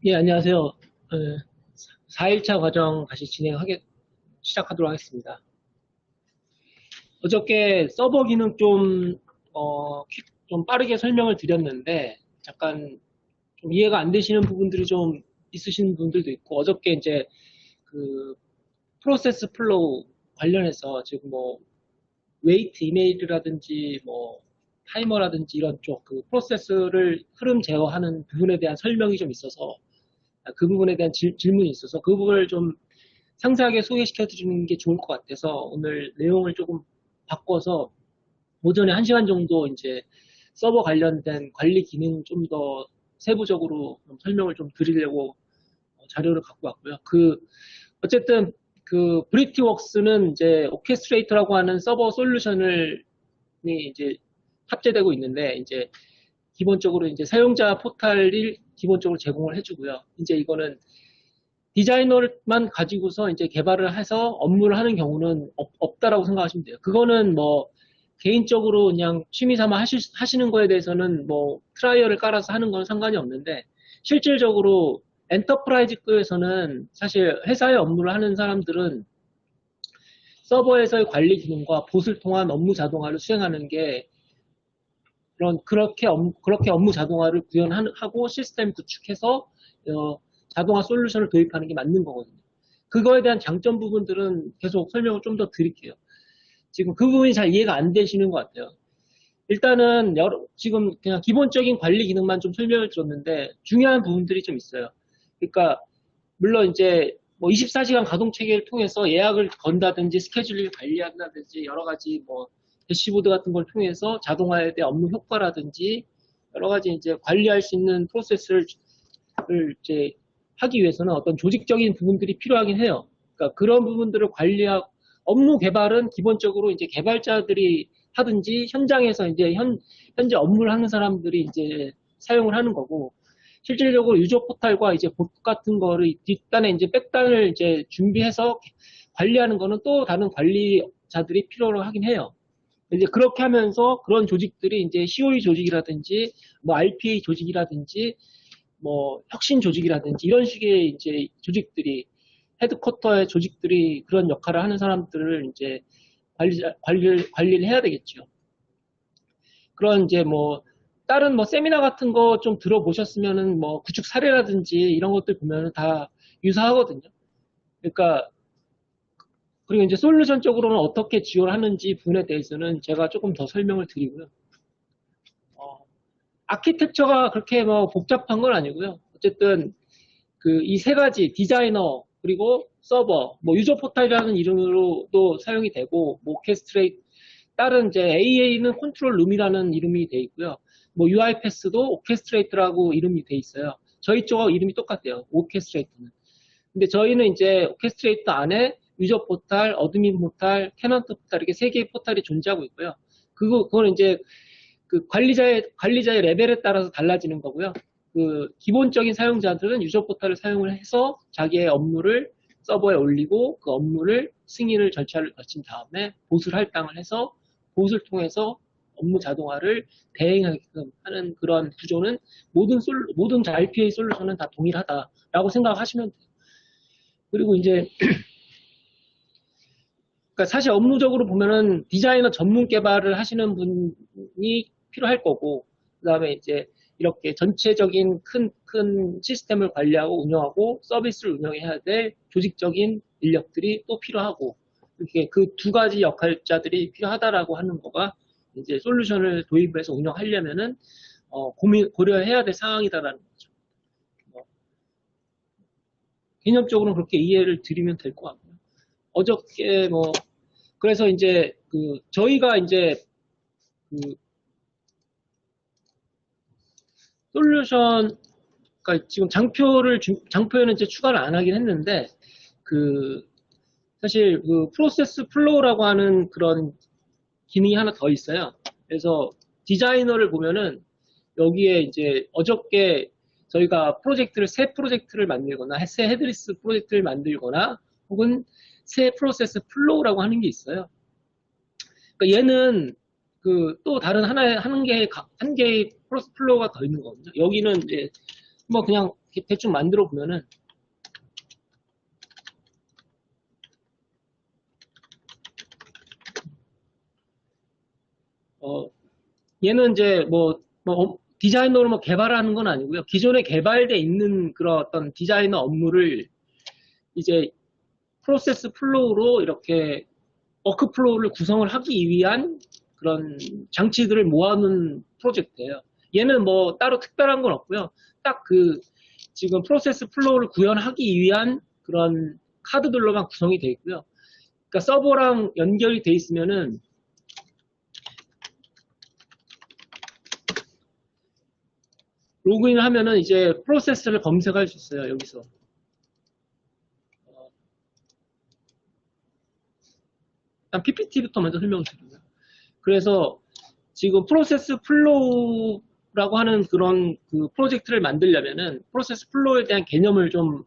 예, 안녕하세요. 4일차 과정 다시 시작하도록 하겠습니다. 어저께 서버 기능 좀 빠르게 설명을 드렸는데, 잠깐 좀 이해가 안 되시는 부분들이 좀 있으신 분들도 있고, 어저께 이제 그 프로세스 플로우 관련해서 지금 뭐, 웨이트 이메일이라든지 뭐, 타이머라든지 이런 쪽 그 프로세스를 흐름 제어하는 부분에 대한 설명이 좀 있어서 그 부분에 대한 질문이 있어서 그 부분을 좀 상세하게 소개시켜 드리는 게 좋을 것 같아서 오늘 내용을 조금 바꿔서 오전에 1시간 정도 이제 서버 관련된 관리 기능 좀 더 세부적으로 설명을 좀 드리려고 자료를 갖고 왔고요. 어쨌든 브리티웍스는 이제 오케스트레이터라고 하는 서버 솔루션을 이제 탑재되고 있는데 이제 기본적으로 이제 사용자 포탈을 기본적으로 제공을 해주고요. 이제 이거는 디자이너만 가지고서 이제 개발을 해서 업무를 하는 경우는 없다라고 생각하시면 돼요. 그거는 뭐 개인적으로 그냥 취미 삼아 하시는 거에 대해서는 뭐 트라이얼을 깔아서 하는 건 상관이 없는데 실질적으로 엔터프라이즈급에서는 사실 회사의 업무를 하는 사람들은 서버에서의 관리 기능과 봇을 통한 업무 자동화를 수행하는 게 그렇게 업무 자동화를 구현하고 시스템 구축해서 자동화 솔루션을 도입하는 게 맞는 거거든요. 그거에 대한 장점 부분들은 계속 설명을 좀 더 드릴게요. 지금 그 부분이 잘 이해가 안 되시는 것 같아요. 일단은 지금 그냥 기본적인 관리 기능만 좀 설명을 드렸는데 중요한 부분들이 좀 있어요. 그러니까 물론 이제 뭐 24시간 가동 체계를 통해서 예약을 건다든지 스케줄링을 관리한다든지 여러 가지 뭐 대시보드 같은 걸 통해서 자동화에 대한 업무 효과라든지 여러 가지 이제 관리할 수 있는 프로세스를 이제 하기 위해서는 어떤 조직적인 부분들이 필요하긴 해요. 그러니까 그런 부분들을 관리하고 업무 개발은 기본적으로 이제 개발자들이 하든지 현장에서 이제 현재 업무를 하는 사람들이 이제 사용을 하는 거고 실질적으로 유저 포탈과 이제 봇 같은 거를 뒷단에 이제 백단을 이제 준비해서 관리하는 거는 또 다른 관리자들이 필요로 하긴 해요. 이제 그렇게 하면서 그런 조직들이 이제 COE 조직이라든지 뭐 RPA 조직이라든지 뭐 혁신 조직이라든지 이런 식의 이제 조직들이 헤드쿼터의 조직들이 그런 역할을 하는 사람들을 이제 관리를 해야 되겠죠. 그런 이제 뭐 다른 뭐 세미나 같은 거 좀 들어보셨으면은 뭐 구축 사례라든지 이런 것들 보면은 다 유사하거든요. 그러니까 그리고 이제 솔루션 쪽으로는 어떻게 지원하는지 부분에 대해서는 제가 조금 더 설명을 드리고요. 아키텍처가 그렇게 뭐 복잡한 건 아니고요. 어쨌든 이 세 가지 디자이너 그리고 서버, 뭐 유저 포탈이라는 이름으로도 사용이 되고 뭐 오케스트레이트 다른 이제 AA는 컨트롤 룸이라는 이름이 돼 있고요. 뭐 UI 패스도 오케스트레이트라고 이름이 돼 있어요. 저희 쪽하고 이름이 똑같아요. 오케스트레이트는. 근데 저희는 이제 오케스트레이터 안에 유저 포탈, 어드민 포탈, 테넌트 포탈 이렇게 세 개의 포탈이 존재하고 있고요. 그거는 이제 관리자의 레벨에 따라서 달라지는 거고요. 기본적인 사용자들은 유저 포탈을 사용을 해서 자기의 업무를 서버에 올리고 그 업무를 승인을 절차를 거친 다음에 봇을 할당을 해서 봇을 통해서 업무 자동화를 대행하게끔 하는 그런 구조는 모든 RPA 솔루션은 다 동일하다라고 생각하시면 돼요. 그리고 이제 그러니까 사실 업무적으로 보면은 디자이너 전문 개발을 하시는 분이 필요할 거고 그 다음에 이제 이렇게 전체적인 큰 시스템을 관리하고 운영하고 서비스를 운영해야 될 조직적인 인력들이 또 필요하고 이렇게 그 두 가지 역할자들이 필요하다라고 하는 거가 이제 솔루션을 도입해서 운영하려면은 고려해야 될 상황이다라는 거죠. 개념적으로는 그렇게 이해를 드리면 될 것 같고요. 어저께 그래서 이제 저희가 이제 솔루션 그러니까 지금 장표에는 이제 추가를 안 하긴 했는데 사실 프로세스 플로우라고 하는 그런 기능이 하나 더 있어요. 그래서 디자이너를 보면은 여기에 이제 어저께 저희가 새 프로젝트를 만들거나 새 헤드리스 프로젝트를 만들거나 혹은 새 프로세스 플로우라고 하는 게 있어요. 그러니까 얘는 또 다른 한 개의 프로세스 플로우가 더 있는 거거든요. 여기는 이제 뭐 그냥 대충 만들어 보면은 얘는 이제 디자이너로 뭐 개발하는 건 아니고요. 기존에 개발돼 있는 그런 어떤 디자이너 업무를 이제 프로세스 플로우로 이렇게 워크플로우를 구성을 하기 위한 그런 장치들을 모아놓은 프로젝트예요. 얘는 뭐 따로 특별한 건 없고요. 딱 지금 프로세스 플로우를 구현하기 위한 그런 카드들로만 구성이 되어 있고요. 그러니까 서버랑 연결이 돼 있으면은 로그인을 하면은 이제 프로세스를 검색할 수 있어요. 여기서. 일단 PPT부터 먼저 설명을 드리고요. 그래서 지금 프로세스 플로우라고 하는 그런 그 프로젝트를 만들려면은 프로세스 플로우에 대한 개념을 좀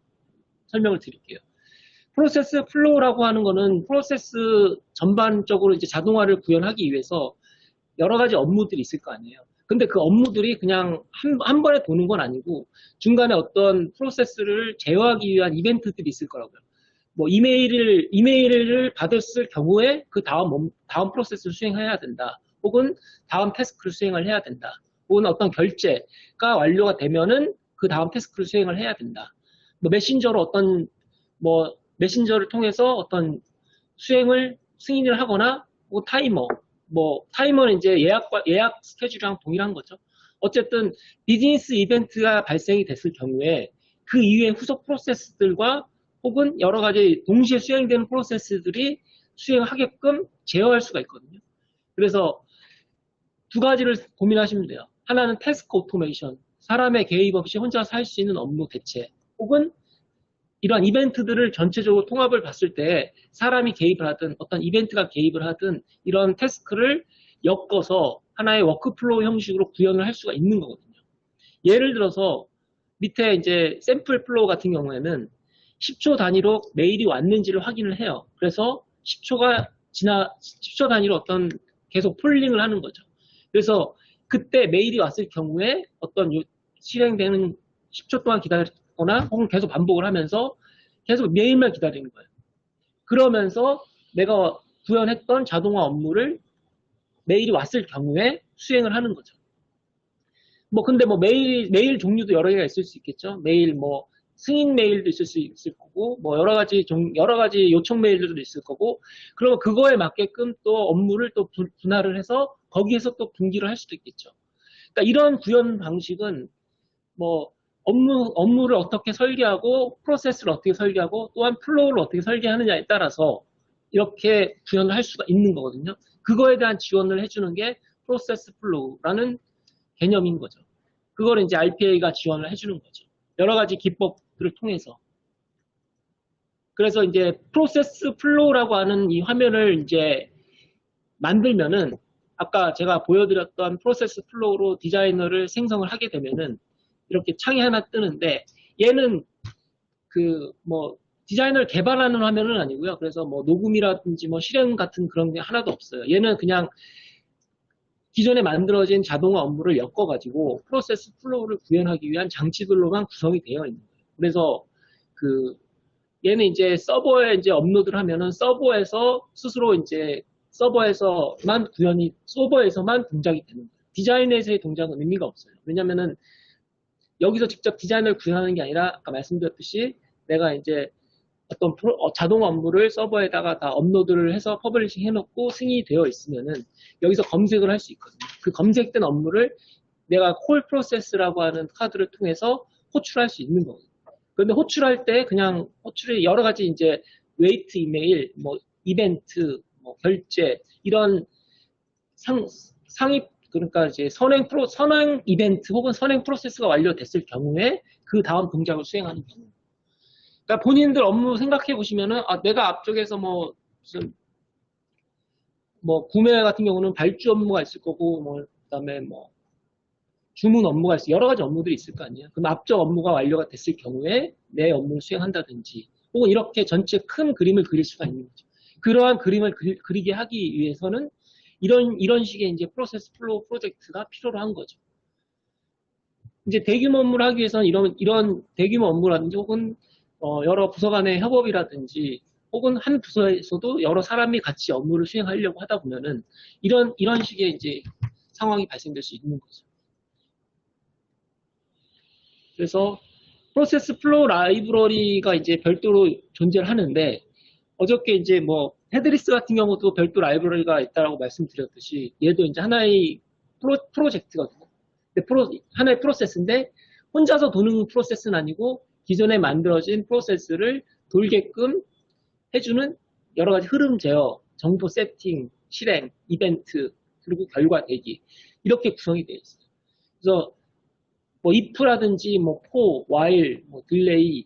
설명을 드릴게요. 프로세스 플로우라고 하는 거는 프로세스 전반적으로 이제 자동화를 구현하기 위해서 여러 가지 업무들이 있을 거 아니에요. 근데 그 업무들이 그냥 한 번에 도는 건 아니고 중간에 어떤 프로세스를 제어하기 위한 이벤트들이 있을 거라고요. 뭐 이메일을 받았을 경우에 그 다음 프로세스를 수행해야 된다. 혹은 다음 태스크를 수행을 해야 된다. 혹은 어떤 결제가 완료가 되면은 그 다음 태스크를 수행을 해야 된다. 뭐 메신저를 통해서 어떤 승인을 하거나 뭐 타이머는 이제 예약 스케줄이랑 동일한 거죠. 어쨌든 비즈니스 이벤트가 발생이 됐을 경우에 그 이후에 후속 프로세스들과 혹은 여러 가지 동시에 수행되는 프로세스들이 수행하게끔 제어할 수가 있거든요. 그래서 두 가지를 고민하시면 돼요. 하나는 태스크 오토메이션, 사람의 개입 없이 혼자서 할 수 있는 업무 대체, 혹은 이러한 이벤트들을 전체적으로 통합을 봤을 때 사람이 개입을 하든 어떤 이벤트가 개입을 하든 이런 태스크를 엮어서 하나의 워크플로우 형식으로 구현을 할 수가 있는 거거든요. 예를 들어서 밑에 이제 샘플 플로우 같은 경우에는 10초 단위로 메일이 왔는지를 확인을 해요. 그래서 10초 단위로 어떤 계속 폴링을 하는 거죠. 그래서 그때 메일이 왔을 경우에 어떤 실행되는 10초 동안 기다리거나 혹은 계속 반복을 하면서 계속 메일만 기다리는 거예요. 그러면서 내가 구현했던 자동화 업무를 메일이 왔을 경우에 수행을 하는 거죠. 근데 메일 종류도 여러 개가 있을 수 있겠죠. 승인 메일도 있을 수 있을 거고, 여러 가지 요청 메일들도 있을 거고, 그러면 그거에 맞게끔 또 업무를 또 분할을 해서 거기에서 또 분기를 할 수도 있겠죠. 그러니까 이런 구현 방식은 업무를 어떻게 설계하고, 프로세스를 어떻게 설계하고, 또한 플로우를 어떻게 설계하느냐에 따라서 이렇게 구현을 할 수가 있는 거거든요. 그거에 대한 지원을 해주는 게 프로세스 플로우라는 개념인 거죠. 그거를 이제 RPA가 지원을 해주는 거죠. 여러 가지 기법들을 통해서. 그래서 이제 프로세스 플로우라고 하는 이 화면을 이제 만들면은 아까 제가 보여드렸던 프로세스 플로우로 디자이너를 생성을 하게 되면은 이렇게 창이 하나 뜨는데 얘는 디자이너를 개발하는 화면은 아니고요. 그래서 녹음이라든지 실행 같은 그런 게 하나도 없어요. 얘는 그냥 기존에 만들어진 자동화 업무를 엮어가지고 프로세스 플로우를 구현하기 위한 장치들로만 구성이 되어 있는 거예요. 그래서 얘는 이제 서버에 이제 업로드를 하면은 서버에서만 동작이 되는 거예요. 디자인에서의 동작은 의미가 없어요. 왜냐면은 여기서 직접 디자인을 구현하는 게 아니라 아까 말씀드렸듯이 내가 이제 어떤 자동화 업무를 서버에다가 다 업로드를 해서 퍼블리싱 해놓고 승인이 되어 있으면은 여기서 검색을 할 수 있거든요. 그 검색된 업무를 내가 콜 프로세스라고 하는 카드를 통해서 호출할 수 있는 거거든요. 그런데 호출할 때 그냥 호출이 여러 가지 이제 웨이트 이메일, 이벤트, 결제 이런 그러니까 이제 선행 이벤트 혹은 선행 프로세스가 완료됐을 경우에 그 다음 동작을 수행하는 경우. 그러니까 본인들 업무 생각해 보시면은 내가 앞쪽에서 무슨 구매 같은 경우는 발주 업무가 있을 거고 그다음에 주문 업무가 있을 여러 가지 업무들이 있을 거 아니에요. 그럼 앞쪽 업무가 완료가 됐을 경우에 내 업무를 수행한다든지 혹은 이렇게 전체 큰 그림을 그릴 수가 있는 거죠. 그러한 그림을 그리게 하기 위해서는 이런 식의 이제 프로세스 플로우 프로젝트가 필요로 한 거죠. 이제 대규모 업무를 하기 위해서는 이런 대규모 업무라든지 혹은 여러 부서 간의 협업이라든지 혹은 한 부서에서도 여러 사람이 같이 업무를 수행하려고 하다 보면은 이런 식의 이제 상황이 발생될 수 있는 거죠. 그래서 프로세스 플로우 라이브러리가 이제 별도로 존재를 하는데 어저께 이제 뭐 헤드리스 같은 경우도 별도 라이브러리가 있다라고 말씀드렸듯이 얘도 이제 하나의 프로젝트거든요. 하나의 프로세스인데 혼자서 도는 프로세스는 아니고 기존에 만들어진 프로세스를 돌게끔 해주는 여러 가지 흐름 제어, 정보 세팅, 실행, 이벤트, 그리고 결과 대기 이렇게 구성이 되어 있어요. 그래서 뭐 if라든지 뭐 for, while, 뭐 delay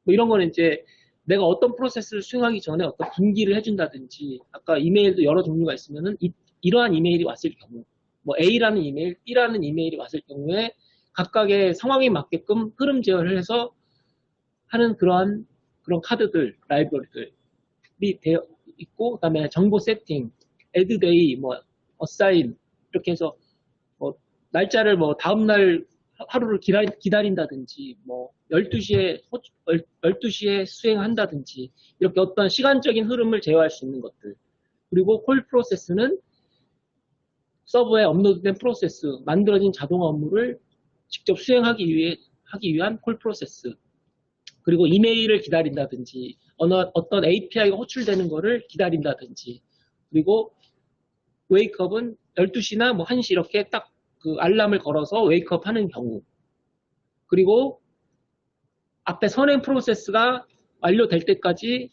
뭐 이런 거는 이제 내가 어떤 프로세스를 수행하기 전에 어떤 분기를 해준다든지 아까 이메일도 여러 종류가 있으면은 이러한 이메일이 왔을 경우 뭐 A라는 이메일, B라는 이메일이 왔을 경우에 각각의 상황에 맞게끔 흐름 제어를 해서 하는 그런 카드들, 라이브러리들이 되어 있고 그다음에 정보 세팅, add day, 뭐 assign 이렇게 해서 뭐 날짜를 뭐 다음날 하루를 기다린다든지 뭐 12시에 수행한다든지 이렇게 어떤 시간적인 흐름을 제어할 수 있는 것들 그리고 콜 프로세스는 서버에 업로드된 프로세스 만들어진 자동화 업무를 직접 수행하기 위한 콜 프로세스 그리고 이메일을 기다린다든지 어떤 API가 호출되는 거를 기다린다든지 그리고 웨이크업은 12시나 뭐 1시 이렇게 딱 그 알람을 걸어서 웨이크업 하는 경우 그리고 앞에 선행 프로세스가 완료될 때까지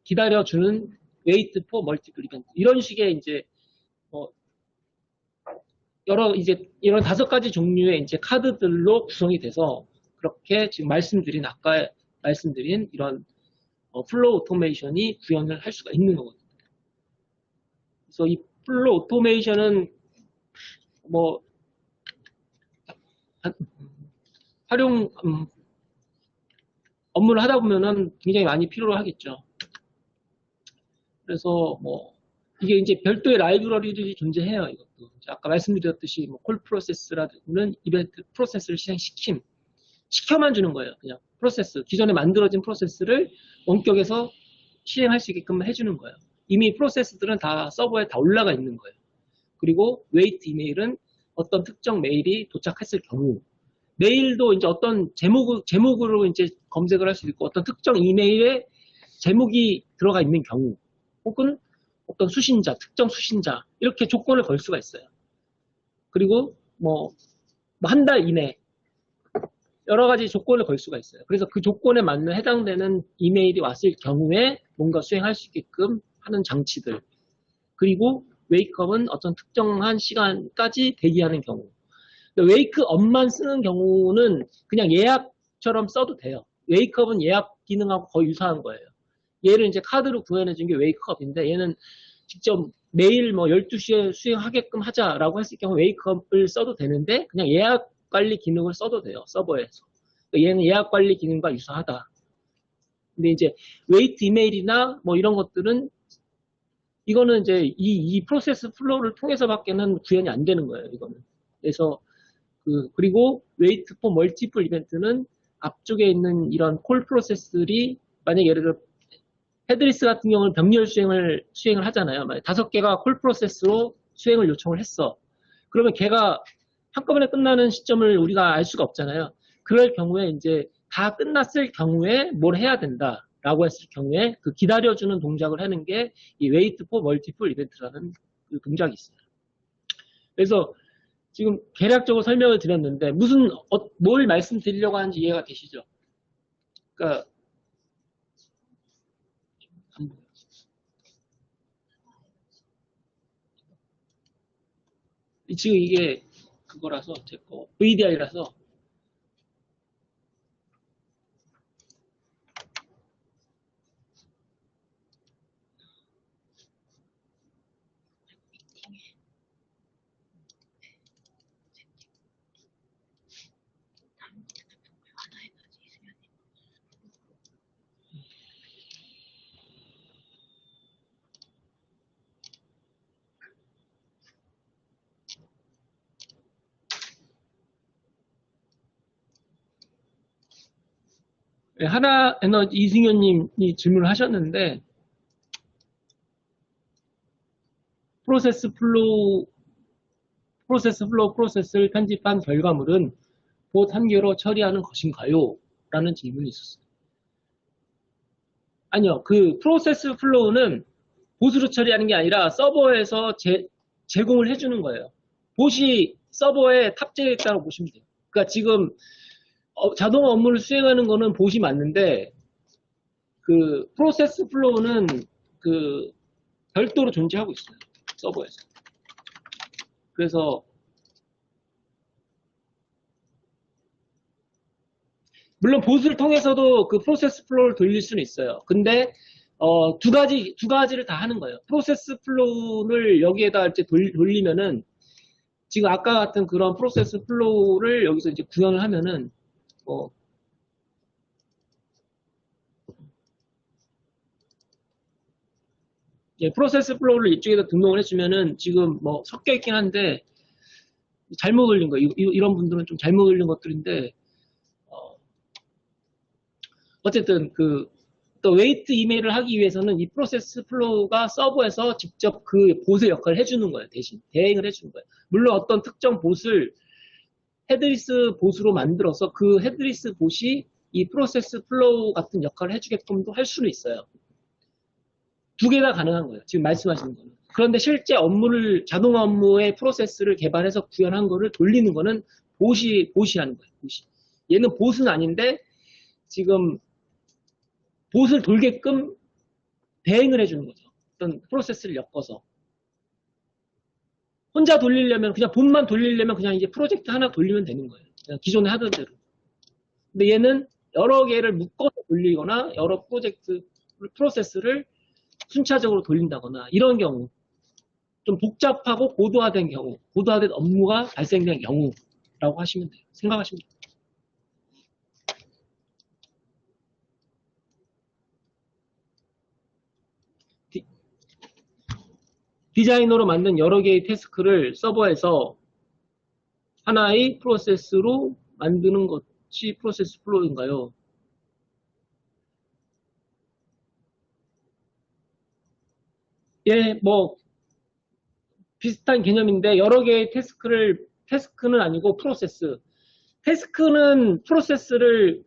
기다려주는 wait for multiple event 이런 식의 이제 이런 5가지 종류의 이제 카드들로 구성이 돼서 그렇게 지금 아까 말씀드린 이런 플로우 오토메이션이 구현을 할 수가 있는 거거든요. 그래서 이 플로우 오토메이션은 뭐 업무를 하다 보면은 굉장히 많이 필요로 하겠죠. 그래서 뭐 이게 이제 별도의 라이브러리들이 존재해요. 이것도 아까 말씀드렸듯이 뭐 콜 프로세스라는 이벤트 프로세스를 시켜만 주는 거예요. 그냥 기존에 만들어진 프로세스를 원격에서 실행할 수 있게끔 해주는 거예요. 이미 프로세스들은 다 서버에 다 올라가 있는 거예요. 그리고 웨이트 이메일은 어떤 특정 메일이 도착했을 경우 메일도 이제 어떤 제목으로 이제 검색을 할 수 있고 어떤 특정 이메일에 제목이 들어가 있는 경우 혹은 어떤 특정 수신자 이렇게 조건을 걸 수가 있어요. 그리고 뭐 한 달 이내 여러 가지 조건을 걸 수가 있어요. 그래서 그 조건에 맞는 해당되는 이메일이 왔을 경우에 뭔가 수행할 수 있게끔 하는 장치들 그리고 웨이크업은 어떤 특정한 시간까지 대기하는 경우 웨이크업만 쓰는 경우는 그냥 예약처럼 써도 돼요. 웨이크업은 예약 기능하고 거의 유사한 거예요. 얘를 이제 카드로 구현해준 게 웨이크업인데 얘는 직접 매일 뭐 12시에 수행하게끔 하자라고 했을 경우 웨이크업을 써도 되는데 그냥 예약 관리 기능을 써도 돼요. 서버에서. 얘는 예약 관리 기능과 유사하다. 근데 이제 웨이트 이메일이나 뭐 이런 것들은 이거는 이제 이 프로세스 플로우를 통해서밖에는 구현이 안 되는 거예요. 이거는. 그래서 그리고 웨이트 포 멀티플 이벤트는 앞쪽에 있는 이런 콜 프로세스들이 만약 예를 들어 헤드리스 같은 경우는 병렬 수행을 하잖아요. 만약 5개가 콜 프로세스로 수행을 요청을 했어. 그러면 걔가 한꺼번에 끝나는 시점을 우리가 알 수가 없잖아요. 그럴 경우에 이제 다 끝났을 경우에 뭘 해야 된다라고 했을 경우에 그 기다려주는 동작을 하는 게 이 웨이트 포 멀티플 이벤트라는 그 동작이 있어요. 그래서 지금 개략적으로 설명을 드렸는데 뭘 말씀드리려고 하는지 이해가 되시죠? 그러니까 지금 이게 그거라서 제 거 VDI라서 네, 하나에너지 이승현님이 질문을 하셨는데, 프로세스를 편집한 결과물은 곧 한 개로 처리하는 것인가요? 라는 질문이 있었어요. 아니요, 그 프로세스 플로우는 보스로 처리하는 게 아니라 서버에서 제공을 해주는 거예요. 봇이 서버에 탑재되어 있다고 보시면 돼요. 그러니까 지금 자동화 업무를 수행하는 거는 봇이 맞는데 그 프로세스 플로우는 그 별도로 존재하고 있어요. 서버에서. 그래서 물론 봇을 통해서도 그 프로세스 플로우를 돌릴 수는 있어요. 근데 두 가지를 다 하는 거예요. 프로세스 플로우를 여기에다 이제 돌리면은 지금 아까 같은 그런 프로세스 플로우를 여기서 이제 구현을 하면은 예, 프로세스 플로우를 이쪽에다 등록을 해주면은 지금 뭐 섞여 있긴 한데 잘못 올린 거 이런 분들은 좀 잘못 올린 것들인데 어쨌든 또 웨이트 이메일을 하기 위해서는 이 프로세스 플로우가 서버에서 직접 그 봇의 역할을 해주는 거예요. 대신 대행을 해주는 거예요. 물론 어떤 특정 봇을 헤드리스 봇으로 만들어서 그 헤드리스 봇이 이 프로세스 플로우 같은 역할을 해주게끔도 할 수는 있어요. 두 개 다 가능한 거예요. 지금 말씀하시는 거는. 그런데 실제 자동화 업무의 프로세스를 개발해서 구현한 거를 돌리는 거는 봇이 하는 거예요. 얘는 봇은 아닌데 지금 봇을 돌게끔 대행을 해주는 거죠. 어떤 프로세스를 엮어서. 혼자 돌리려면, 그냥 봇만 돌리려면 그냥 이제 프로젝트 하나 돌리면 되는 거예요. 그냥 기존에 하던 대로. 근데 얘는 여러 개를 묶어서 돌리거나 여러 프로세스를 순차적으로 돌린다거나 이런 경우. 좀 복잡하고 고도화된 경우, 고도화된 업무가 발생된 경우라고 하시면 돼요. 생각하시면 돼요. 디자이너로 만든 여러 개의 태스크를 서버에서 하나의 프로세스로 만드는 것이 프로세스 플로우인가요? 예, 뭐 비슷한 개념인데 여러 개의 태스크는 아니고 태스크는 프로세스를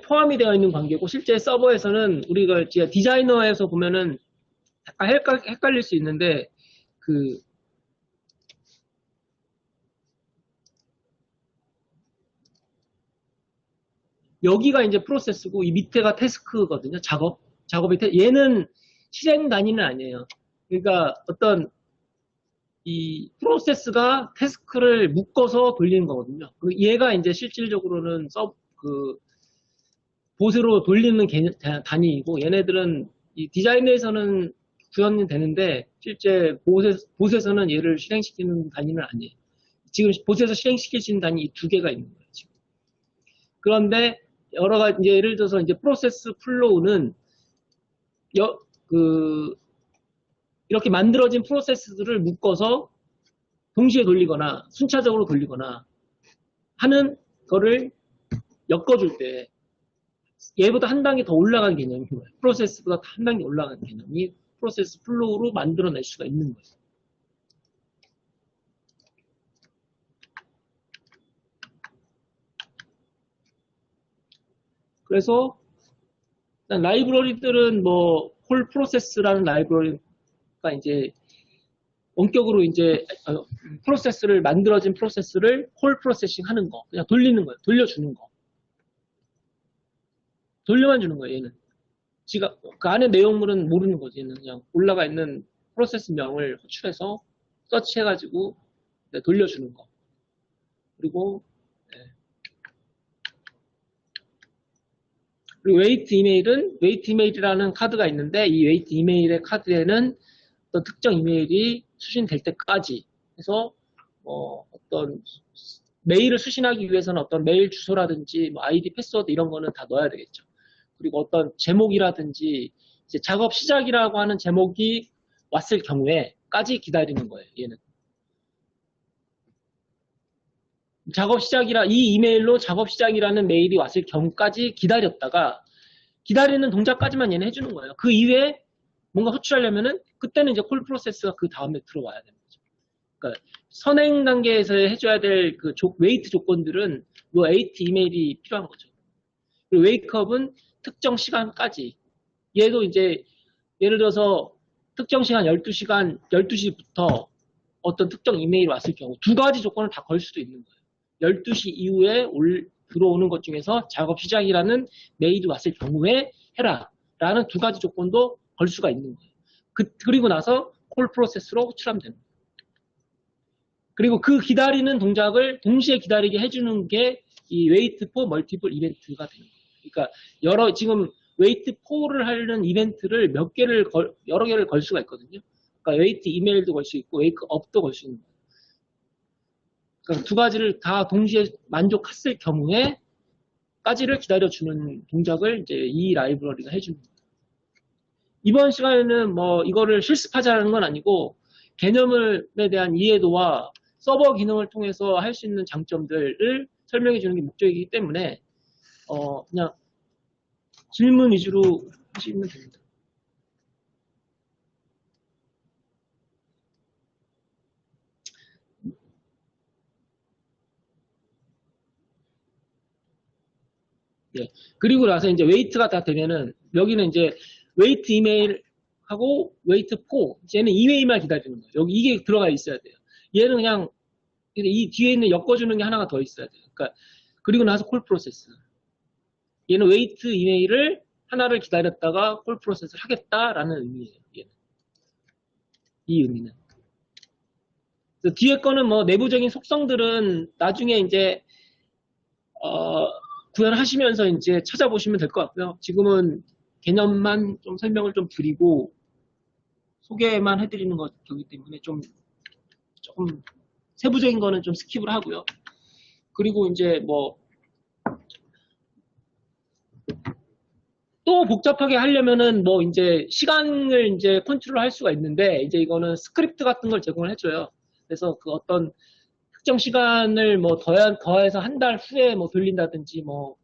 포함이 되어 있는 관계고 실제 서버에서는 우리가 디자이너에서 보면은 약간 헷갈릴 수 있는데 여기가 이제 프로세스고 이 밑에가 태스크거든요. 얘는 실행 단위는 아니에요. 그러니까 어떤 이 프로세스가 태스크를 묶어서 돌리는 거거든요. 얘가 이제 실질적으로는 봇으로 돌리는 단위이고 얘네들은 이 디자인에서는 구현이 되는데 실제 봇에서는 얘를 실행시키는 단위는 아니에요. 지금 봇에서 실행시킬 수 있는 단위 이 두 개가 있는 거예요. 지금. 그런데 여러 가지 이제 예를 들어서 이제 프로세스 플로우는 이렇게 만들어진 프로세스들을 묶어서 동시에 돌리거나 순차적으로 돌리거나 하는 거를 엮어줄 때 얘보다 한 단계 더 올라간 개념이 뭐예요? 프로세스보다 한 단계 올라간 개념이 프로세스 플로우로 만들어낼 수가 있는 거예요. 그래서 라이브러리들은 뭐 홀 프로세스라는 라이브러리가 이제 원격으로 이제 만들어진 프로세스를 홀 프로세싱 하는 거, 그냥 돌리는 거예요. 돌려주는 거. 돌려만 주는 거예요, 얘는. 그 안에 내용물은 모르는 거지. 얘는 그냥 올라가 있는 프로세스 명을 호출해서 서치해가지고 돌려주는 거. 그리고 웨이트 이메일이라는 카드가 있는데 이 웨이트 이메일의 카드에는 어떤 특정 이메일이 수신될 때까지 해서 어떤 메일을 수신하기 위해서는 어떤 메일 주소라든지 뭐 아이디 패스워드 이런 거는 다 넣어야 되겠죠. 그리고 어떤 제목이라든지 이제 작업 시작이라고 하는 제목이 왔을 경우에까지 기다리는 거예요. 얘는. 작업 시작이라, 이 이메일로 작업 시작이라는 메일이 왔을 경우까지 기다렸다가, 기다리는 동작까지만 얘는 해주는 거예요. 그 이외에 뭔가 호출하려면은, 그때는 이제 콜 프로세스가 그 다음에 들어와야 되는 거죠. 그러니까, 선행 단계에서 해줘야 될 그 웨이트 조건들은 뭐 웨이트 이메일이 필요한 거죠. 그리고 웨이크업은 특정 시간까지. 얘도 이제, 예를 들어서 특정 시간 12시간, 12시부터 어떤 특정 이메일이 왔을 경우 두 가지 조건을 다 걸 수도 있는 거예요. 12시 이후에 들어오는 것 중에서 작업 시작이라는 메일이 왔을 경우에 해라 라는 두 가지 조건도 걸 수가 있는 거예요. 그리고 나서 콜 프로세스로 호출하면 되는 거예요. 그리고 그 기다리는 동작을 동시에 기다리게 해주는 게 이 웨이트 포 멀티플 이벤트가 되는 거예요. 그러니까 지금 웨이트 포를 하는 이벤트를 여러 개를 걸 수가 있거든요. 그러니까 웨이트 이메일도 걸 수 있고 웨이크 업도 걸 수 있는 거예요. 그러니까 두 가지를 다 동시에 만족했을 경우에까지를 기다려주는 동작을 이제 이 라이브러리가 해주는 거예요. 이번 시간에는 뭐 이거를 실습하자는 건 아니고 개념에 대한 이해도와 서버 기능을 통해서 할 수 있는 장점들을 설명해 주는 게 목적이기 때문에 그냥 질문 위주로 하시면 됩니다. 네. 그리고 나서 이제 웨이트가 다 되면은 여기는 이제 웨이트 이메일하고 웨이트 포 얘는 이메일만 기다리는 거예요. 여기 이게 들어가 있어야 돼요. 얘는 그냥 이 뒤에 있는 엮어주는 게 하나가 더 있어야 돼요. 그러니까 그리고 나서 콜 프로세스. 얘는 웨이트 이메일을 하나를 기다렸다가 콜 프로세스를 하겠다라는 의미예요. 얘는. 이 의미는. 뒤에 거는 뭐 내부적인 속성들은 나중에 이제 구현하시면서 이제 찾아보시면 될 것 같고요. 지금은 개념만 좀 설명을 좀 드리고 소개만 해드리는 거기 때문에 조금 세부적인 거는 좀 스킵을 하고요. 그리고 이제 뭐 또 복잡하게 하려면은 뭐 이제 시간을 이제 컨트롤 할 수가 있는데 이제 이거는 스크립트 같은 걸 제공을 해줘요. 그래서 그 어떤 특정 시간을 뭐 더해서 한 달 후에 뭐 돌린다든지 뭐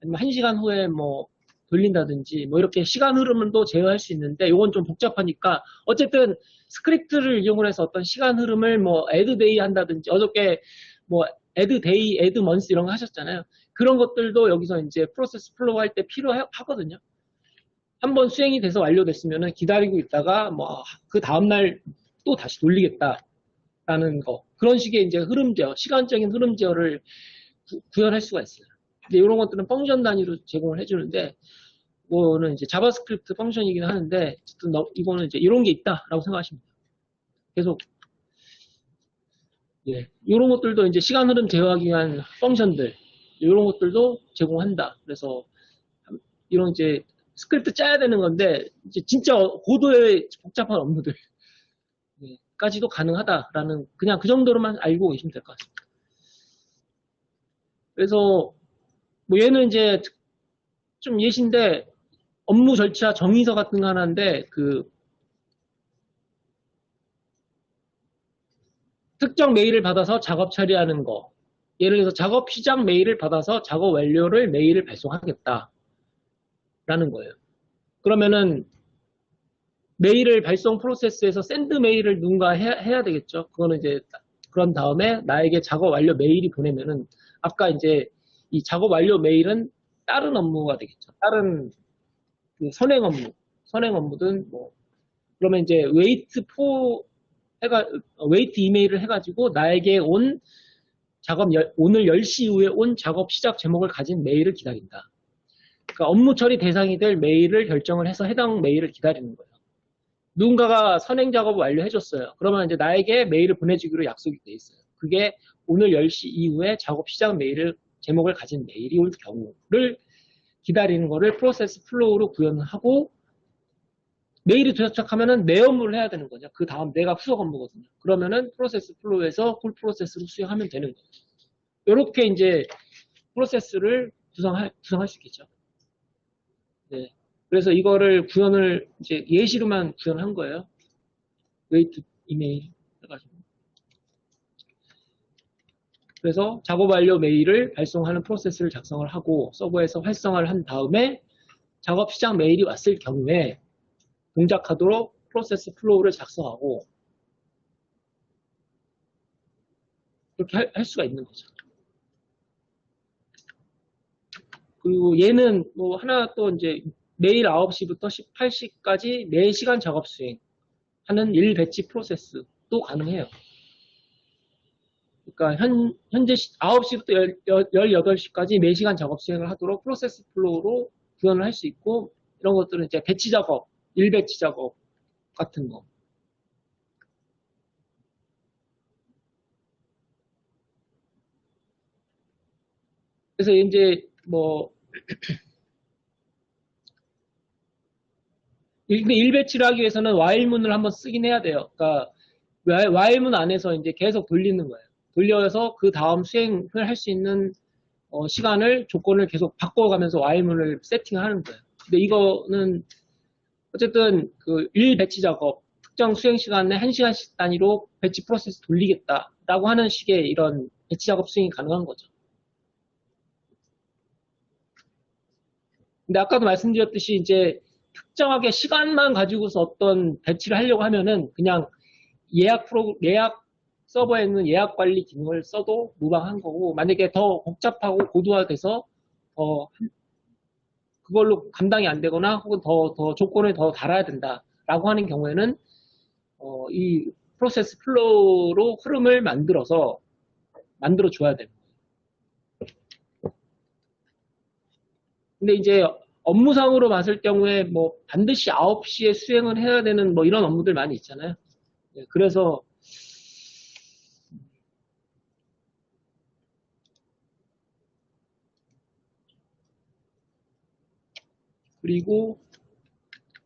아니면 1시간 후에 뭐 돌린다든지 뭐 이렇게 시간 흐름을 또 제어할 수 있는데 이건 좀 복잡하니까 어쨌든 스크립트를 이용을 해서 어떤 시간 흐름을 뭐 add day 한다든지 어저께 뭐 add day, add month 이런 거 하셨잖아요. 그런 것들도 여기서 이제 프로세스 플로우 할 때 필요하거든요. 한번 수행이 돼서 완료됐으면은 기다리고 있다가 뭐 그 다음날 또 다시 돌리겠다라는 거. 그런 식의 이제 흐름 제어, 시간적인 흐름 제어를 구현할 수가 있어요. 근데 이런 것들은 펑션 단위로 제공을 해주는데, 이거는 이제 자바스크립트 펑션이긴 하는데, 어쨌든 이거는 이제 이런 게 있다라고 생각하시면 돼요. 계속, 예. 이런 것들도 이제 시간 흐름 제어하기 위한 펑션들, 이런 것들도 제공한다. 그래서, 이런 이제 스크립트 짜야 되는 건데, 이제 진짜 고도의 복잡한 업무들, 까지도 가능하다라는, 그냥 그 정도로만 알고 계시면 될 것 같습니다. 그래서, 뭐 얘는 이제 좀 예시인데 업무 절차 정의서 같은 거 하나인데 특정 메일을 받아서 작업 처리하는 거. 예를 들어서 작업 시작 메일을 받아서 작업 완료를 메일을 발송하겠다 라는 거예요. 그러면은 메일을 발송 프로세스에서 샌드 메일을 누군가 해야 되겠죠. 그거는 이제 그런 다음에 나에게 작업 완료 메일이 보내면은 아까 이제 이 작업 완료 메일은 다른 업무가 되겠죠. 다른 그 선행 업무든 뭐 그러면 이제 웨이트 이메일을 해가지고 나에게 온 오늘 10시 이후에 온 작업 시작 제목을 가진 메일을 기다린다. 그러니까 업무 처리 대상이 될 메일을 결정을 해서 해당 메일을 기다리는 거예요. 누군가가 선행 작업을 완료해줬어요. 그러면 이제 나에게 메일을 보내주기로 약속이 돼 있어요. 그게 오늘 10시 이후에 작업 시작 제목을 가진 메일이 올 경우를 기다리는 거를 프로세스 플로우로 구현하고 메일이 도착하면은 내 업무를 해야 되는 거죠. 그 다음 내가 후속 업무거든요. 그러면은 프로세스 플로우에서 콜 프로세스로 수행하면 되는 거예요. 이렇게 이제 프로세스를 구성할 수 있겠죠. 네. 그래서 이거를 구현을 이제 예시로만 구현한 거예요. 웨이트 이메일 해가지고. 그래서 작업 완료 메일을 발송하는 프로세스를 작성을 하고 서버에서 활성화를 한 다음에 작업 시작 메일이 왔을 경우에 동작하도록 프로세스 플로우를 작성하고 그렇게 할 수가 있는 거죠. 그리고 얘는 뭐 하나 또 이제 매일 9시부터 18시까지 4시간 작업 수행하는 1배치 프로세스도 가능해요. 그러니까 현재 9시부터 18시까지 4시간 작업 수행을 하도록 프로세스 플로우로 구현을 할 수 있고 이런 것들은 이제 배치 작업, 1배치 작업 같은 거. 그래서 이제 뭐 근데 1배치를 하기 위해서는 while문을 한번 쓰긴 해야 돼요. 그러니까 while문 안에서 이제 계속 돌리는 거예요. 돌려서 그 다음 수행을 할 수 있는 시간을 조건을 계속 바꿔가면서 while문을 세팅하는 거예요. 근데 이거는 어쨌든 그 1배치 작업 특정 수행 시간에 1시간씩 단위로 배치 프로세스 돌리겠다라고 하는 식의 이런 배치 작업 수행이 가능한 거죠. 근데 아까도 말씀드렸듯이 이제 특정하게 시간만 가지고서 어떤 배치를 하려고 하면은 그냥 예약 서버에 있는 예약 관리 기능을 써도 무방한 거고, 만약에 더 복잡하고 고도화돼서 그걸로 감당이 안 되거나 혹은 더 조건을 더 달아야 된다라고 하는 경우에는 이 프로세스 플로우로 흐름을 만들어 줘야 됩니다. 근데 이제 업무상으로 봤을 경우에 뭐 반드시 9시에 수행을 해야 되는 뭐 이런 업무들 많이 있잖아요. 그래서 그리고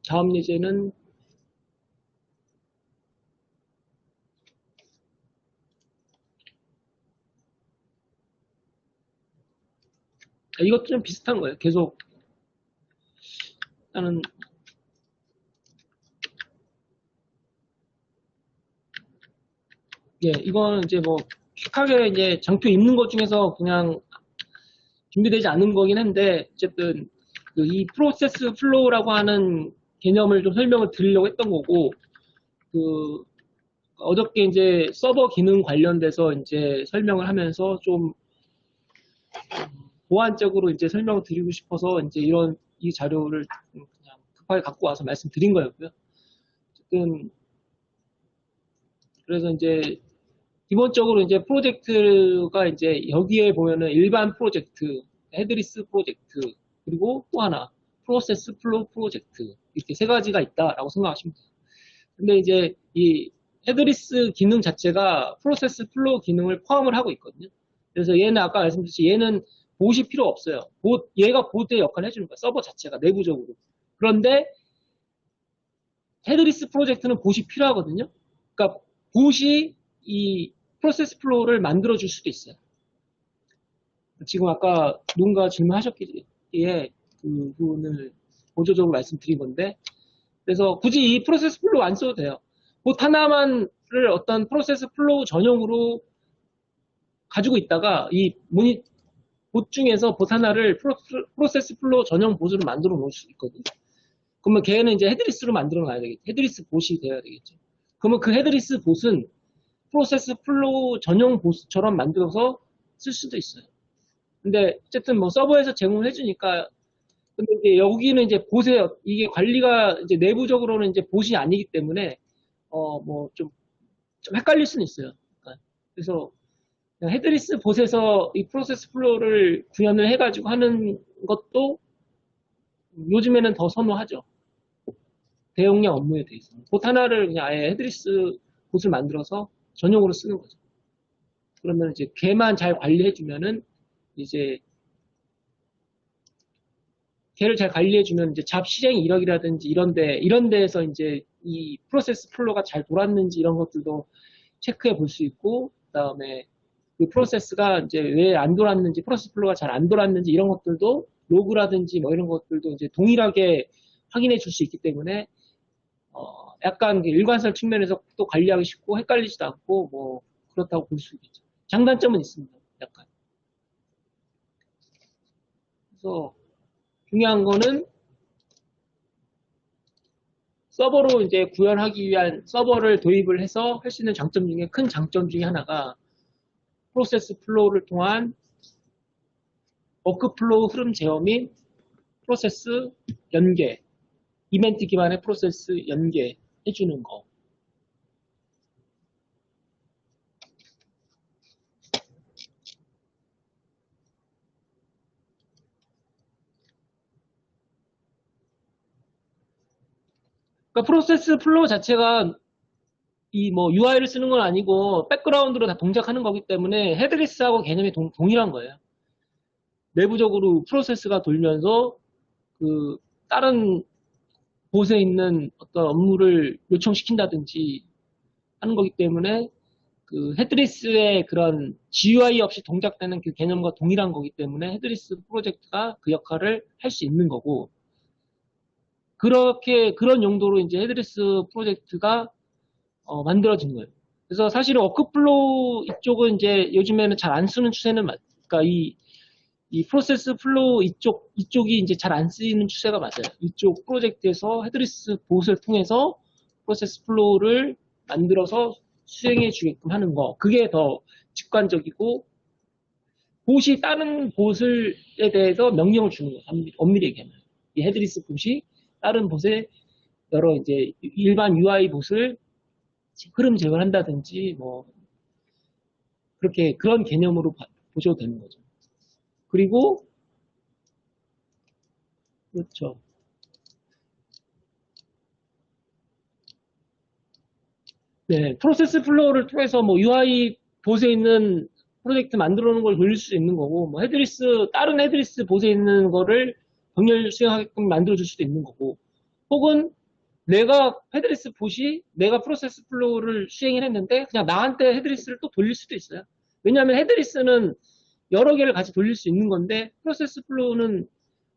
다음 예제는 이것도 좀 비슷한 거예요. 계속 나는 이거는 이제 뭐 퀵하게 이제 장표 있는 것 중에서 그냥 준비되지 않은 거긴 한데 어쨌든 이 프로세스 플로우라고 하는 개념을 좀 설명을 드리려고 했던 거고 그 어저께 이제 서버 기능 관련돼서 이제 설명을 하면서 좀 보완적으로 이제 설명을 드리고 싶어서 이제 이 자료를 그냥 급하게 갖고 와서 말씀드린 거였고요. 어쨌든 그래서 이제 기본적으로 이제 프로젝트가 이제 여기에 보면은 일반 프로젝트, 헤드리스 프로젝트, 그리고 또 하나 프로세스 플로우 프로젝트 이렇게 세 가지가 있다라고 생각하시면 돼요. 근데 이제 이 헤드리스 기능 자체가 프로세스 플로우 기능을 포함을 하고 있거든요. 그래서 얘는 아까 말씀드렸듯이 얘는 봇이 필요 없어요. 얘가 봇의 역할을 해주는 거예요. 서버 자체가 내부적으로. 그런데 헤드리스 프로젝트는 봇이 필요하거든요. 그러니까 봇이 이 프로세스 플로우를 만들어 줄 수도 있어요. 지금 아까 누군가 질문하셨기에 그 부분을 보조적으로 말씀드린 건데, 그래서 굳이 이 프로세스 플로우 안 써도 돼요. 봇 하나만을 어떤 프로세스 플로우 전용으로 가지고 있다가 봇 중에서 봇 하나를 프로세스 플로우 전용 봇으로 만들어 놓을 수 있거든요. 그러면 걔는 이제 헤드리스로 만들어 놔야 되겠죠. 헤드리스 봇이 돼야 되겠죠. 그러면 그 헤드리스 봇은 프로세스 플로우 전용 봇처럼 만들어서 쓸 수도 있어요. 근데 어쨌든 뭐 서버에서 제공을 해주니까 근데 이제 여기는 이제 봇에 이게 관리가 이제 내부적으로는 이제 봇이 아니기 때문에 뭐 좀 헷갈릴 수는 있어요. 그러니까 그래서 헤드리스 봇에서 이 프로세스 플로우를 구현을 해가지고 하는 것도 요즘에는 더 선호하죠. 대용량 업무에 대해서. 봇 하나를 그냥 아예 헤드리스 봇을 만들어서 전용으로 쓰는 거죠. 그러면 이제 걔만 잘 관리해주면은 이제 걔를 잘 관리해주면 이제 잡 실행 이력이라든지 이런 데에서 이제 이 프로세스 플로우가 잘 돌았는지 이런 것들도 체크해 볼 수 있고, 그 다음에 그 프로세스가 이제 왜 안 돌았는지, 프로세스 플로우가 잘 안 돌았는지 이런 것들도 로그라든지 뭐 이런 것들도 이제 동일하게 확인해 줄 수 있기 때문에 약간 일관성 측면에서 또 관리하기 쉽고 헷갈리지도 않고 뭐 그렇다고 볼 수 있겠죠. 장단점은 있습니다. 그래서 중요한 거는 서버로 이제 구현하기 위한 서버를 도입을 해서 할 수 있는 장점 중에 큰 장점 중에 하나가 프로세스 플로우를 통한 워크플로우 흐름 제어 및 프로세스 연계, 이벤트 기반의 프로세스 연계 해주는 거. 그러니까 프로세스 플로우 자체가 이 뭐 UI를 쓰는 건 아니고 백그라운드로 다 동작하는 거기 때문에 헤드리스하고 개념이 동일한 거예요. 내부적으로 프로세스가 돌면서 그 다른 곳에 있는 어떤 업무를 요청시킨다든지 하는 거기 때문에 그 헤드리스의 그런 GUI 없이 동작되는 그 개념과 동일한 거기 때문에 헤드리스 프로젝트가 그 역할을 할 수 있는 거고, 그런 용도로 이제 헤드리스 프로젝트가 만들어진 거예요. 그래서 사실은 워크플로우 이쪽은 이제 요즘에는 잘 안 쓰는 추세는 그러니까 이 프로세스 플로우 이쪽이 이제 잘 안 쓰이는 추세가 맞아요. 이쪽 프로젝트에서 헤드리스 봇을 통해서 프로세스 플로우를 만들어서 수행해 주게끔 하는 거. 그게 더 직관적이고, 봇이 다른 봇에 대해서 명령을 주는 거예요. 엄밀히 얘기하면. 이 헤드리스 봇이 다른 봇에 여러 이제 일반 UI 봇을 흐름 제어를 한다든지 뭐 그렇게 그런 개념으로 보셔도 되는 거죠. 그리고 그렇죠. 네, 프로세스 플로우를 통해서 뭐 UI 봇에 있는 프로젝트 만들어 놓은 걸 돌릴 수 있는 거고, 뭐 다른 헤드리스 봇에 있는 거를 병렬 수행하게끔 만들어 줄 수도 있는 거고, 혹은 내가 헤드리스 봇이 내가 프로세스 플로우를 수행을 했는데 그냥 나한테 헤드리스를 또 돌릴 수도 있어요. 왜냐하면 헤드리스는 여러 개를 같이 돌릴 수 있는 건데 프로세스 플로우는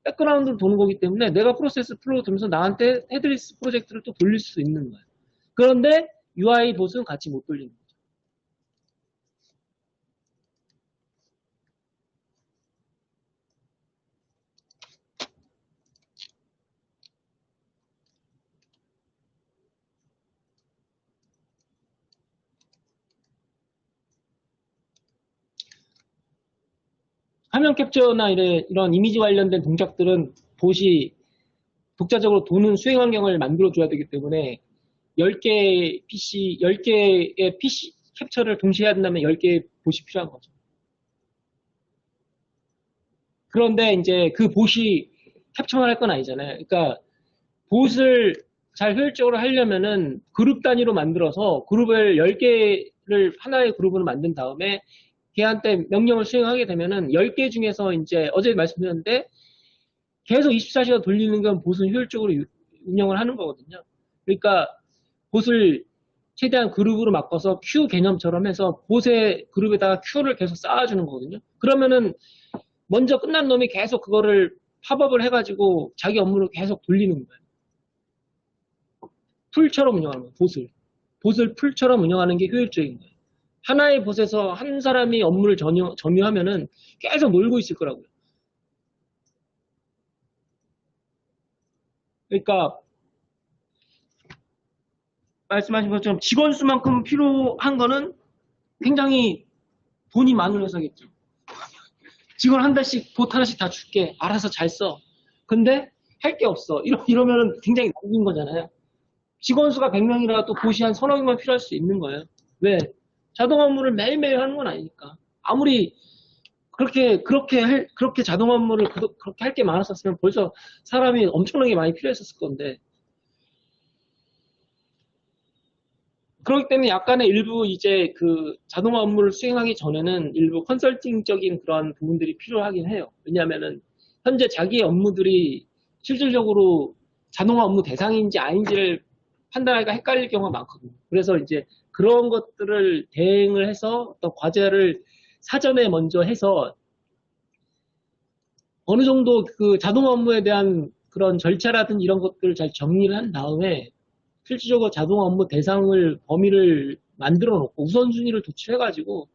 백그라운드로 도는 거기 때문에 내가 프로세스 플로우 돌면서 나한테 헤드리스 프로젝트를 또 돌릴 수 있는 거예요. 그런데 UI 봇은 같이 못 돌리는 거예요. 화면 캡처나 이런 이미지 관련된 동작들은 봇이 독자적으로 도는 수행 환경을 만들어줘야 되기 때문에 10개의 PC 캡처를 동시에 해야 된다면 10개의 봇이 필요한 거죠. 그런데 이제 그 봇이 캡처만 할 건 아니잖아요. 그러니까 봇을 잘 효율적으로 하려면은 그룹 단위로 만들어서 그룹을 10개를 하나의 그룹으로 만든 다음에 걔한테 명령을 수행하게 되면은 10개 중에서 이제 어제 말씀드렸는데 계속 24시간 돌리는 건 봇은 효율적으로 운영을 하는 거거든요. 그러니까 봇을 최대한 그룹으로 바꿔서 큐 개념처럼 해서 봇의 그룹에다가 큐를 계속 쌓아주는 거거든요. 그러면은 먼저 끝난 놈이 계속 그거를 팝업을 해가지고 자기 업무를 계속 돌리는 거예요. 풀처럼 운영하는 거예요. 봇을 풀처럼 운영하는 게 효율적인 거예요. 하나의 봇에서 한 사람이 업무를 점유하면은 계속 놀고 있을 거라고요. 그러니까 말씀하신 것처럼 직원 수만큼 필요한 거는 굉장히 돈이 많은 회사겠죠. 직원 한 달씩 봇 하나씩 다 줄게. 알아서 잘 써. 근데 할 게 없어. 이러면은 굉장히 나쁜 거잖아요. 직원 수가 100명이라도 봇이 한 서너 개만 필요할 수 있는 거예요. 왜? 자동 업무를 매일매일 하는 건 아니니까. 아무리 그렇게 자동 업무를 그렇게 할 게 많았었으면 벌써 사람이 엄청나게 많이 필요했었을 건데. 그렇기 때문에 약간의 일부 이제 그 자동화 업무를 수행하기 전에는 일부 컨설팅적인 그런 부분들이 필요하긴 해요. 왜냐하면은 현재 자기의 업무들이 실질적으로 자동화 업무 대상인지 아닌지를 판단하기가 헷갈릴 경우가 많거든요. 그래서 이제 그런 것들을 대응을 해서 어떤 과제를 사전에 먼저 해서 어느 정도 그 자동화 업무에 대한 그런 절차라든지 이런 것들을 잘 정리를 한 다음에 실질적으로 자동화 업무 대상을 범위를 만들어 놓고 우선순위를 도출해가지고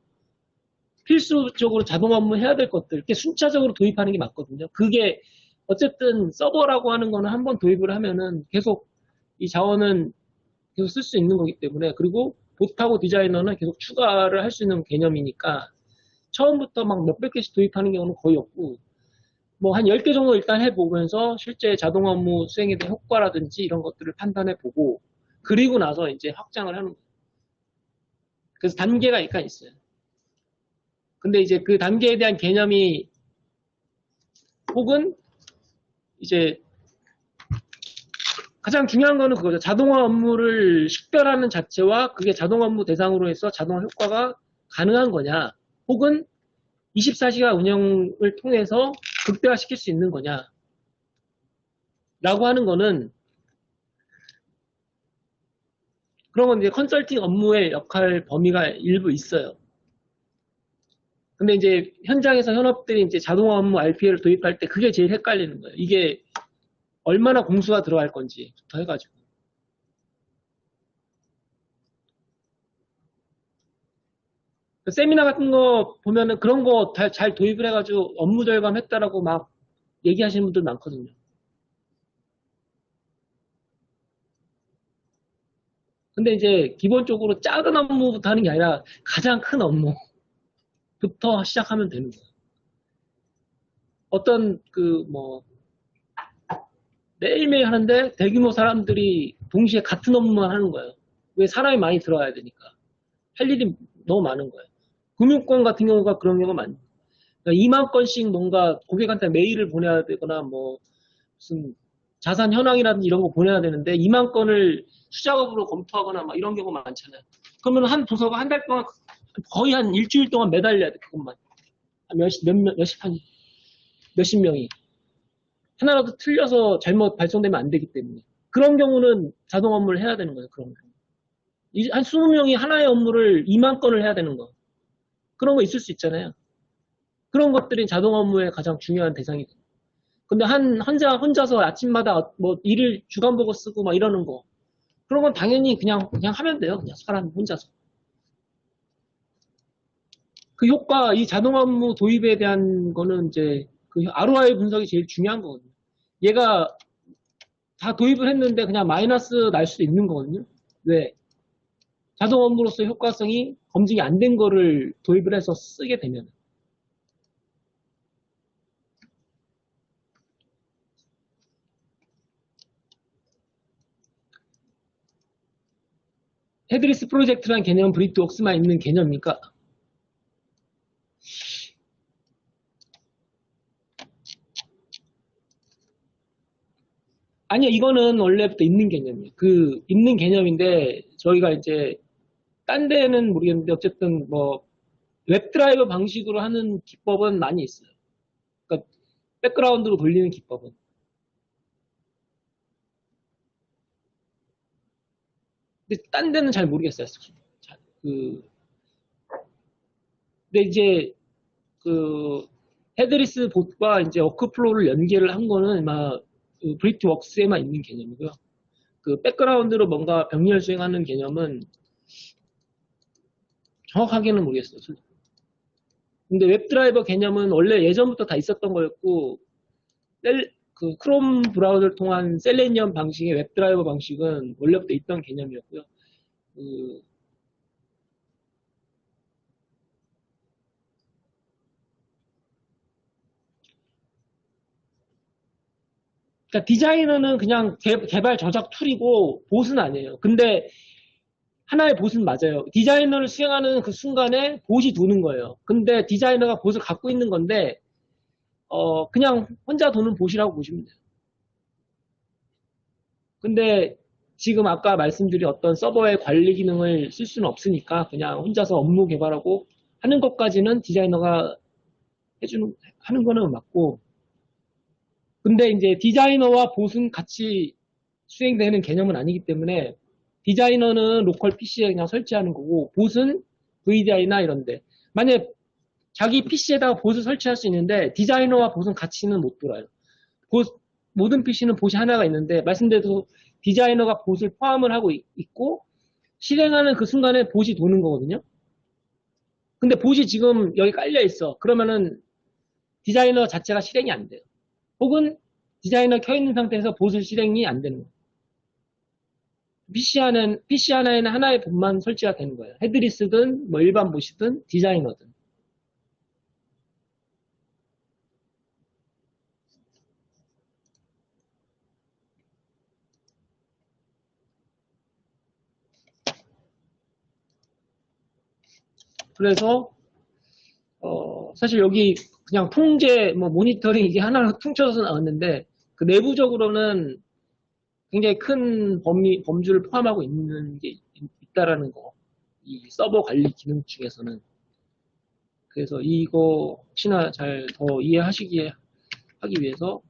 필수적으로 자동 업무 해야 될 것들, 이렇게 순차적으로 도입하는 게 맞거든요. 그게 어쨌든 서버라고 하는 거는 한번 도입을 하면은 계속 이 자원은 계속 쓸 수 있는 거기 때문에, 그리고 봇하고 디자이너는 계속 추가를 할 수 있는 개념이니까 처음부터 막 몇백 개씩 도입하는 경우는 거의 없고, 뭐 한 10개 정도 일단 해보면서 실제 자동 업무 수행에 대한 효과라든지 이런 것들을 판단해보고, 그리고 나서 이제 확장을 하는 거예요. 그래서 단계가 약간 있어요. 근데 이제 그 단계에 대한 개념이, 혹은 이제 가장 중요한 거는 그거죠. 자동화 업무를 식별하는 자체와 그게 자동 업무 대상으로 해서 자동화 효과가 가능한 거냐, 혹은 24시간 운영을 통해서 극대화시킬 수 있는 거냐 라고 하는 거는, 그런 건 이제 컨설팅 업무의 역할 범위가 일부 있어요. 근데 이제 현장에서 현업들이 이제 자동화 업무 RPA를 도입할 때 그게 제일 헷갈리는 거예요. 이게 얼마나 공수가 들어갈 건지부터 해가지고. 세미나 같은 거 보면은 그런 거 잘 도입을 해가지고 업무 절감했다라고 막 얘기하시는 분들 많거든요. 근데 이제 기본적으로 작은 업무부터 하는 게 아니라 가장 큰 업무부터 시작하면 되는 거예요. 어떤 매일매일 하는데 대규모 사람들이 동시에 같은 업무만 하는 거예요. 왜? 사람이 많이 들어와야 되니까. 할 일이 너무 많은 거예요. 금융권 같은 경우가 그런 경우가 많아요. 그러니까 2만 건씩 뭔가 고객한테 메일을 보내야 되거나 뭐 무슨 자산 현황이라든지 이런 거 보내야 되는데 2만 건을 수작업으로 검토하거나 막 이런 경우가 많잖아요. 그러면 한 부서가 한 달 동안 거의 한 일주일 동안 매달려야 돼. 그것만. 몇십 명이. 하나라도 틀려서 잘못 발송되면 안 되기 때문에. 그런 경우는 자동 업무를 해야 되는 거예요. 그런 경우. 한 20명이 하나의 업무를 2만 건을 해야 되는 거. 그런 거 있을 수 있잖아요. 그런 것들이 자동 업무의 가장 중요한 대상이 돼요. 근데 혼자서 아침마다 뭐 일을 주간 보고 쓰고 막 이러는 거. 그런 건 당연히 그냥 하면 돼요. 그냥 사람 혼자서. 그 효과, 이 자동 업무 도입에 대한 거는 이제 그 ROI 분석이 제일 중요한 거거든요. 얘가 다 도입을 했는데 그냥 마이너스 날 수도 있는 거거든요. 왜? 자동 업무로서의 효과성이 검증이 안 된 거를 도입을 해서 쓰게 되면. 헤드리스 프로젝트라는 개념은 브리트웍스만 있는 개념입니까? 아니요, 이거는 원래부터 있는 개념이에요. 있는 개념인데, 저희가 이제, 딴 데는 모르겠는데, 어쨌든 웹드라이버 방식으로 하는 기법은 많이 있어요. 그러니까, 백그라운드로 돌리는 기법은. 근데 딴 데는 잘 모르겠어요. 근데 이제, 헤드리스 봇과 이제 워크플로우를 연계를 한 거는 브리트웍스에만 있는 개념이고요. 백그라운드로 뭔가 병렬 수행하는 개념은 정확하게는 모르겠어요. 근데 웹드라이버 개념은 원래 예전부터 다 있었던 거였고, 크롬 브라우저를 통한 셀레니엄 방식의 웹드라이버 방식은 원래부터 있던 개념이었고요. 그러니까 디자이너는 그냥 개발 저작 툴이고 봇은 아니에요. 근데 하나의 봇은 맞아요. 디자이너를 수행하는 그 순간에 봇이 도는 거예요. 근데 디자이너가 봇을 갖고 있는 건데 그냥 혼자 도는 봇이라고 보시면 돼요. 근데 지금 아까 말씀드린 어떤 서버의 관리 기능을 쓸 수는 없으니까 그냥 혼자서 업무 개발하고 하는 것까지는 디자이너가 하는 거는 맞고, 근데 이제 디자이너와 봇은 같이 수행되는 개념은 아니기 때문에 디자이너는 로컬 PC에 그냥 설치하는 거고 봇은 VDI나 이런데, 만약에 자기 PC에다가 봇을 설치할 수 있는데 디자이너와 봇은 같이는 못 돌아요. 모든 PC는 봇이 하나가 있는데 말씀대로 디자이너가 봇을 포함을 하고 있고 실행하는 그 순간에 봇이 도는 거거든요. 근데 봇이 지금 여기 깔려 있어. 그러면은 디자이너 자체가 실행이 안 돼요. 혹은 디자이너 켜 있는 상태에서 봇을 실행이 안 되는 거예요. PC 하나에는 하나의 봇만 설치가 되는 거예요. 헤드리스든 뭐 일반 봇이든 디자이너든. 그래서 사실 여기 그냥 통제, 뭐 모니터링 이게 하나로 퉁쳐서 나왔는데 그 내부적으로는 굉장히 큰 범주를 포함하고 있는 게 있다라는 거. 이 서버 관리 기능 중에서는. 그래서 이거 혹시나 잘 더 이해하시기 하기 위해서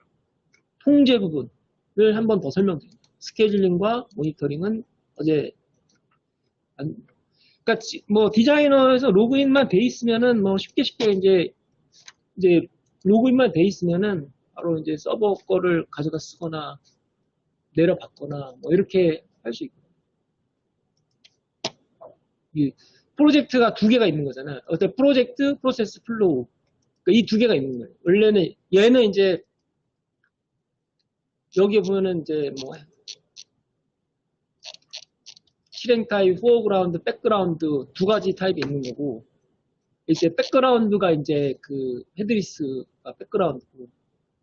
통제 부분을 한 번 더 설명드립니다. 스케줄링과 모니터링은 어제 그러니까 뭐 디자이너에서 로그인만 돼 있으면은 뭐 쉽게 이제 로그인만 돼 있으면은 바로 이제 서버 거를 가져다 쓰거나 내려받거나 뭐 이렇게 할 수 있고 이 프로젝트가 두 개가 있는 거잖아요. 어때 프로젝트, 프로세스, 플로우 그러니까 이 두 개가 있는 거예요. 원래는 얘는 이제 여기에 보면은 이제 뭐 실행 타입, 포어그라운드, 백그라운드 두 가지 타입이 있는 거고 이제 백그라운드가 이제 그 헤드리스가 백그라운드고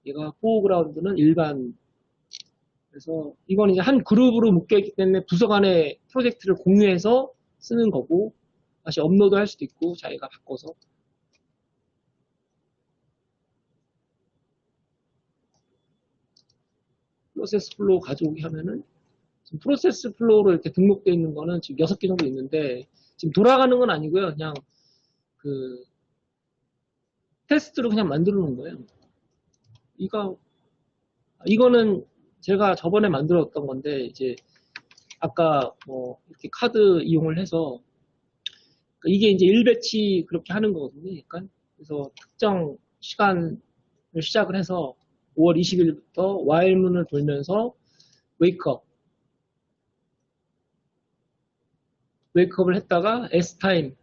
얘가 포어그라운드는 일반 그래서 이건 이제 한 그룹으로 묶여있기 때문에 부서 간의 프로젝트를 공유해서 쓰는 거고 다시 업로드 할 수도 있고 자기가 바꿔서 프로세스 플로우 가져오기 하면은 지금 프로세스 플로우로 이렇게 등록되어 있는 거는 지금 6개 정도 있는데 지금 돌아가는 건 아니고요. 그냥 그 테스트로 그냥 만들어 놓은 거예요. 이거는 제가 저번에 만들었던 건데 이제 아까 뭐 이렇게 카드 이용을 해서 이게 이제 1배치 그렇게 하는 거거든요. 그러니까 그래서 특정 시간을 시작을 해서 5월 20일부터 와일문을 돌면서 웨이크업을 했다가 S타임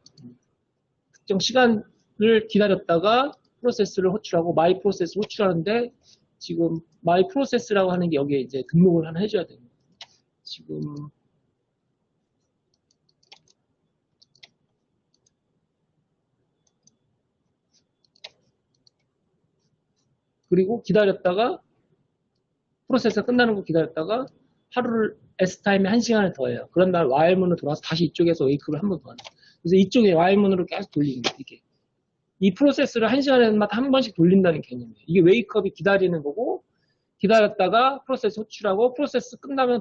특정 시간을 기다렸다가 프로세스를 호출하고 마이 프로세스 호출하는데 지금 마이 프로세스라고 하는 게 여기에 이제 등록을 하나 해줘야 됩니다. 지금 그리고 기다렸다가 프로세스가 끝나는 거 기다렸다가 하루를 S타임에 1시간을 더해요. 그런 다음 와일문으로 돌아와서 다시 이쪽에서 웨이크업을 한 번 더 하는 그래서 이쪽에 와일문으로 계속 돌리는 거예요. 이게. 이 프로세스를 1시간마다 한 번씩 돌린다는 개념이에요. 이게 웨이크업이 기다리는 거고 기다렸다가 프로세스 호출하고 프로세스 끝나면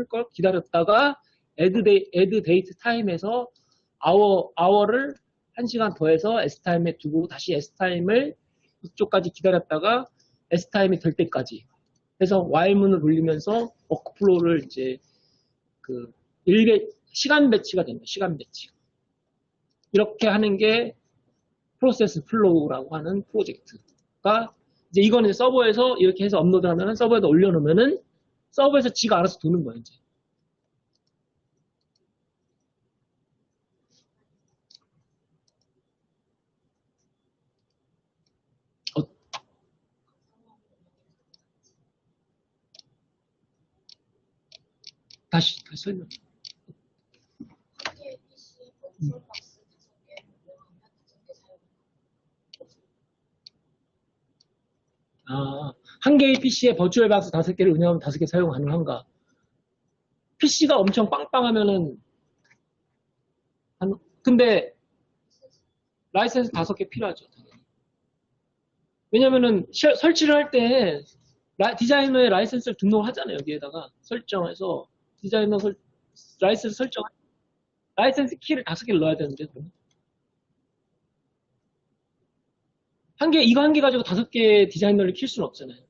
걸 기다렸다가 add date 타임에서 hour를 1시간 더해서 S타임에 두고 다시 S타임을 이쪽까지 기다렸다가 S타임이 될 때까지 해서 while문을 돌리면서 워크플로우를 이제 그 시간 배치가 됩니다. 시간 배치. 이렇게 하는 게 프로세스 플로우라고 하는 프로젝트가 이제 이거는 서버에서 이렇게 해서 업로드 하면은 서버에다 올려놓으면은 서버에서 지가 알아서 도는 거예요, 이제. 다시 설명. 한 개의 PC에 버추얼 박스 5개를 운영하면 5개 사용 가능한가? PC가 엄청 빵빵하면은 근데 라이센스 5개 필요하죠. 왜냐면은 설치를 할 때 디자이너의 라이센스를 등록하잖아요. 여기에다가 설정해서 디자이너 라이센스 설정 라이센스 키를 5개를 넣어야 되는데 그러면 이거 한 개 가지고 5개 디자이너를 킬 수는 없잖아요.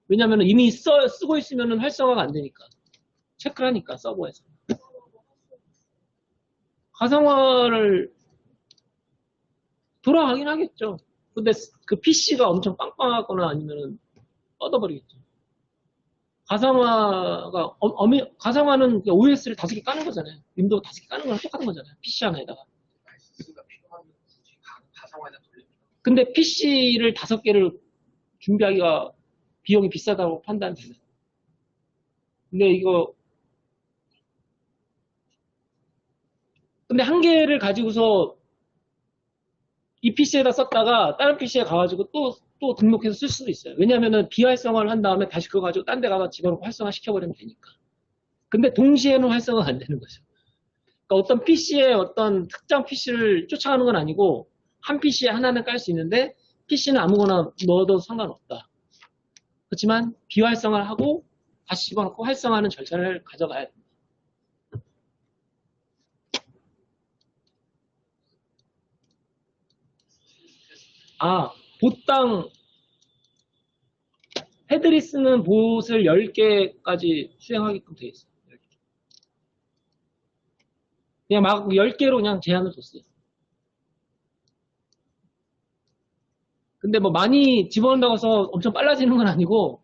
왜냐면은 이미 쓰고 있으면은 활성화가 안 되니까 체크를 하니까 서버에서 가상화를 돌아가긴 하겠죠. 근데 그 PC가 엄청 빵빵하거나 아니면은 뻗어버리겠죠. 가상화는 OS를 5개 까는 거잖아요. 윈도우 5개 까는 거랑 똑같은 거잖아요. PC 하나에다가. 가상화해서 돌립니다. 근데 PC를 5개를 준비하기가 비용이 비싸다고 판단되는. 근데 이거 근데 한 개를 가지고서 이 PC에다 썼다가 다른 PC에 가가지고 또 등록해서 쓸 수도 있어요. 왜냐면은 비활성화를 한 다음에 다시 그거 가지고 딴 데 가서 집어넣고 활성화 시켜버리면 되니까. 근데 동시에는 활성화가 안 되는 거죠. 그러니까 어떤 PC에 어떤 특정 PC를 쫓아가는 건 아니고 한 PC에 하나는 깔 수 있는데 PC는 아무거나 넣어도 상관없다. 그렇지만 비활성화를 하고 다시 집어넣고 활성화하는 절차를 가져가야 됩니다. 보당 패들이 쓰는 봇을 10개까지 수행하게끔 되어 있어요. 그냥 막 10개로 그냥 제한을 뒀어요. 근데 뭐 많이 집어넣는다고 해서 엄청 빨라지는 건 아니고